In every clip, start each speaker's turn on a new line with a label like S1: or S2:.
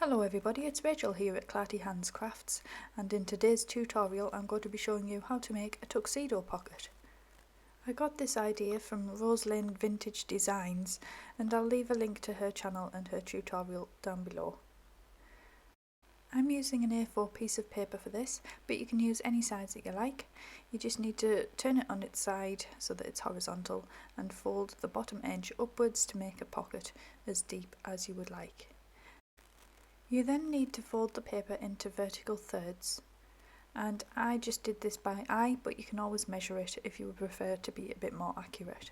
S1: Hello everybody, it's Rachel here at Clarty Hands Crafts, and in today's tutorial I'm going to be showing you how to make a tuxedo pocket. I got this idea from Rosalind Vintage Designs, and I'll leave a link to her channel and her tutorial down below. I'm using an A4 piece of paper for this, but you can use any size that you like. You just need to turn it on its side so that it's horizontal and fold the bottom edge upwards to make a pocket as deep as you would like. You then need to fold the paper into vertical thirds, and I just did this by eye, but you can always measure it if you would prefer to be a bit more accurate.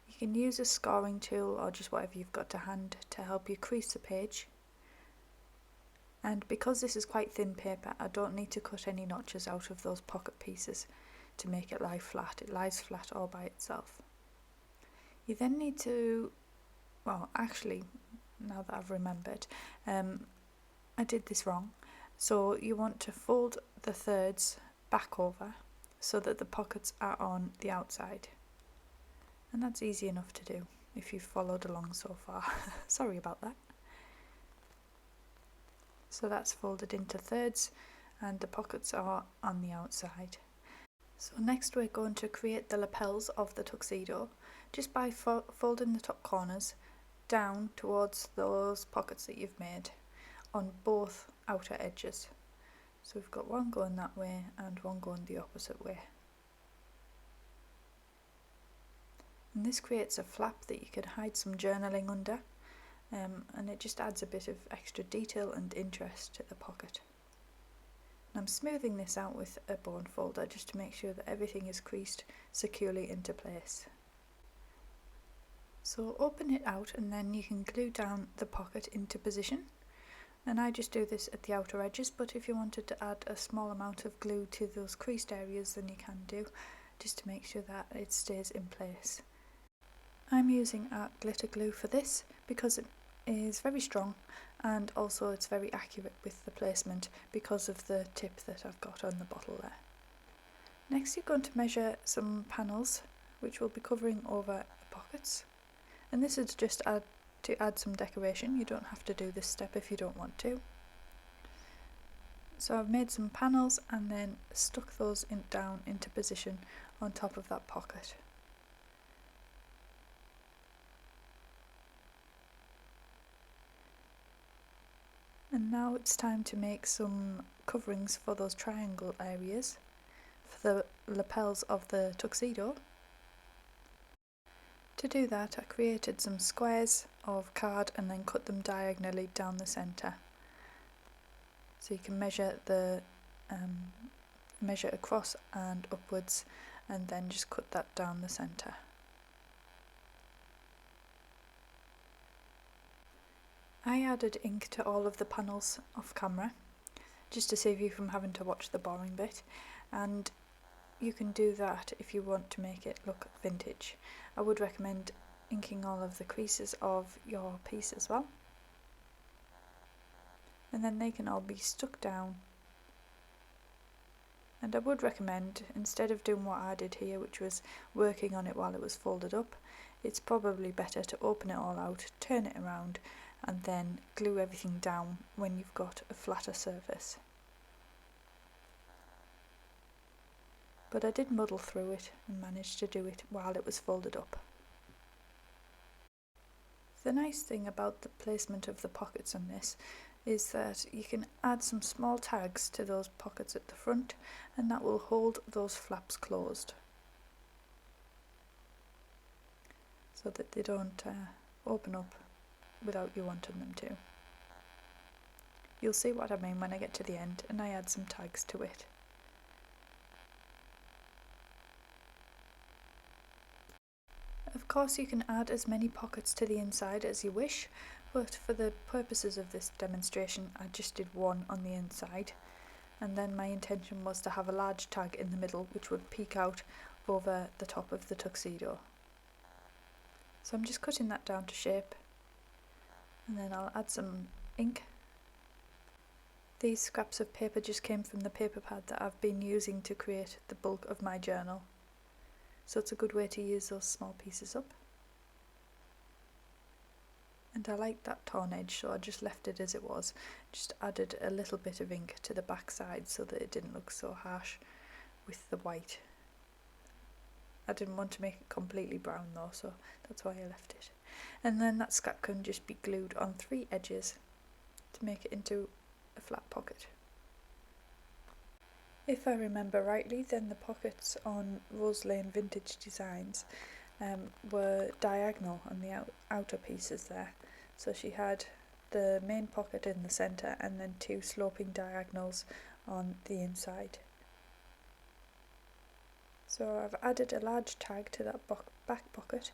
S1: You can use a scoring tool or just whatever you've got to hand to help you crease the page, and because this is quite thin paper I don't need to cut any notches out of those pocket pieces to make it lie flat. It lies flat all by itself. You then need to, now that I've remembered, I did this wrong. So you want to fold the thirds back over so that the pockets are on the outside. And that's easy enough to do if you've followed along so far. Sorry about that. So that's folded into thirds and the pockets are on the outside. So next we're going to create the lapels of the tuxedo just by folding the top corners down towards those pockets that you've made on both outer edges. So we've got one going that way and one going the opposite way. And this creates a flap that you can hide some journaling under, and it just adds a bit of extra detail and interest to the pocket. And I'm smoothing this out with a bone folder just to make sure that everything is creased securely into place. So open it out and then you can glue down the pocket into position, and I just do this at the outer edges, but if you wanted to add a small amount of glue to those creased areas then you can do, just to make sure that it stays in place. I'm using art glitter glue for this because it is very strong and also it's very accurate with the placement because of the tip that I've got on the bottle there. Next you're going to measure some panels which will be covering over the pockets. And this is just to add some decoration. You don't have to do this step if you don't want to. So I've made some panels and then stuck those down into position on top of that pocket. And now it's time to make some coverings for those triangle areas for the lapels of the tuxedo. To do that I created some squares of card and then cut them diagonally down the centre. So you can measure across and upwards and then just cut that down the centre. I added ink to all of the panels off camera just to save you from having to watch the boring bit, and you can do that if you want to make it look vintage. I would recommend inking all of the creases of your piece as well, and then they can all be stuck down. And I would recommend, instead of doing what I did here, which was working on it while it was folded up, it's probably better to open it all out, turn it around and then glue everything down when you've got a flatter surface. But I did muddle through it and managed to do it while it was folded up. The nice thing about the placement of the pockets on this is that you can add some small tags to those pockets at the front, and that will hold those flaps closed so that they don't open up without you wanting them to. You'll see what I mean when I get to the end and I add some tags to it. Of course you can add as many pockets to the inside as you wish, but for the purposes of this demonstration I just did one on the inside, and then my intention was to have a large tag in the middle which would peek out over the top of the tuxedo. So I'm just cutting that down to shape, and then I'll add some ink. These scraps of paper just came from the paper pad that I've been using to create the bulk of my journal. So it's a good way to use those small pieces up. and I liked that torn edge, so I just left it as it was. Just added a little bit of ink to the back side so that it didn't look so harsh with the white. I didn't want to make it completely brown though, so that's why I left it. And then that scrap can just be glued on 3 edges to make it into a flat pocket. If I remember rightly, then the pockets on Rose Lane Vintage Designs were diagonal on the outer pieces there. So she had the main pocket in the centre and then 2 sloping diagonals on the inside. So I've added a large tag to that back pocket,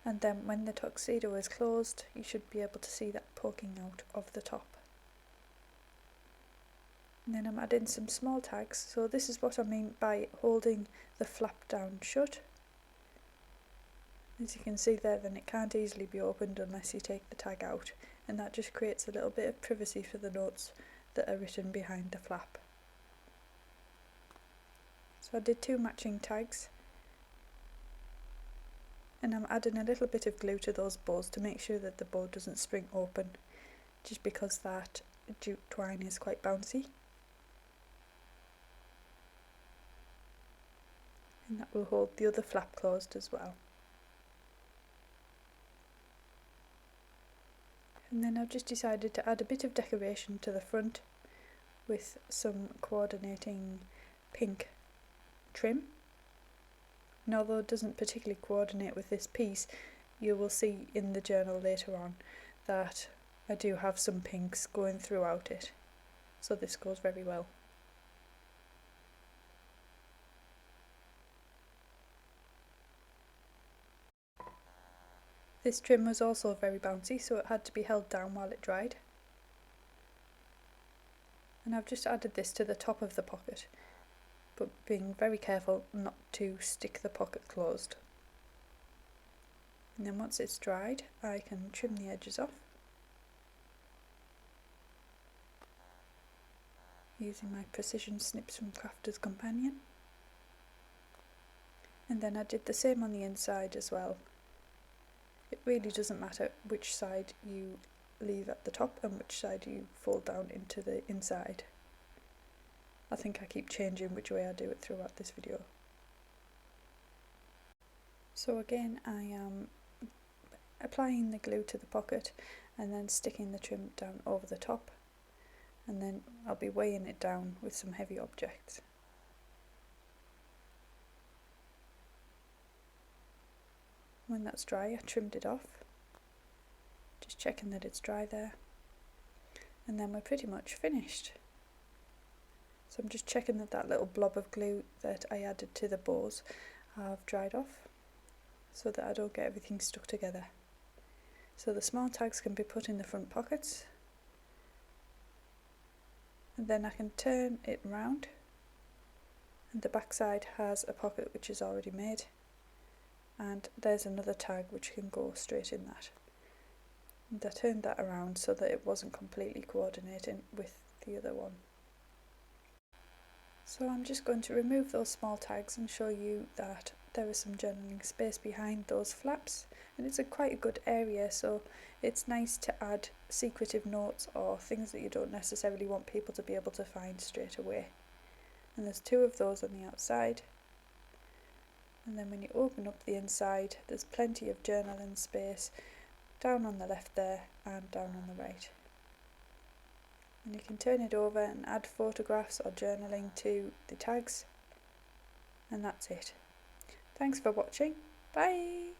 S1: and then when the tuxedo is closed you should be able to see that poking out of the top. And then I'm adding some small tags, so this is what I mean by holding the flap down shut. As you can see there, then it can't easily be opened unless you take the tag out, and that just creates a little bit of privacy for the notes that are written behind the flap. So I did 2 matching tags, and I'm adding a little bit of glue to those bows to make sure that the bow doesn't spring open, just because that jute twine is quite bouncy. And that will hold the other flap closed as well. And then I've just decided to add a bit of decoration to the front with some coordinating pink trim. And although it doesn't particularly coordinate with this piece, you will see in the journal later on that I do have some pinks going throughout it, so this goes very well. This trim was also very bouncy, so it had to be held down while it dried. And I've just added this to the top of the pocket, but being very careful not to stick the pocket closed. And then once it's dried, I can trim the edges off using my precision snips from Crafter's Companion. And then I did the same on the inside as well. It really doesn't matter which side you leave at the top and which side you fold down into the inside. I think I keep changing which way I do it throughout this video. So again, I am applying the glue to the pocket and then sticking the trim down over the top, and then I'll be weighing it down with some heavy objects. When that's dry, I trimmed it off, just checking that it's dry there, and then we're pretty much finished. So I'm just checking that that little blob of glue that I added to the bows have dried off, so that I don't get everything stuck together. So the small tags can be put in the front pockets, and then I can turn it round, and the back side has a pocket which is already made, and there's another tag which can go straight in that. And I turned that around so that it wasn't completely coordinating with the other one. So I'm just going to remove those small tags and show you that there is some journaling space behind those flaps, and it's quite a good area, so it's nice to add secretive notes or things that you don't necessarily want people to be able to find straight away. And there's 2 of those on the outside, and then when you open up the inside there's plenty of journaling space down on the left there and down on the right. And you can turn it over and add photographs or journaling to the tags, and that's it. Thanks for watching. Bye!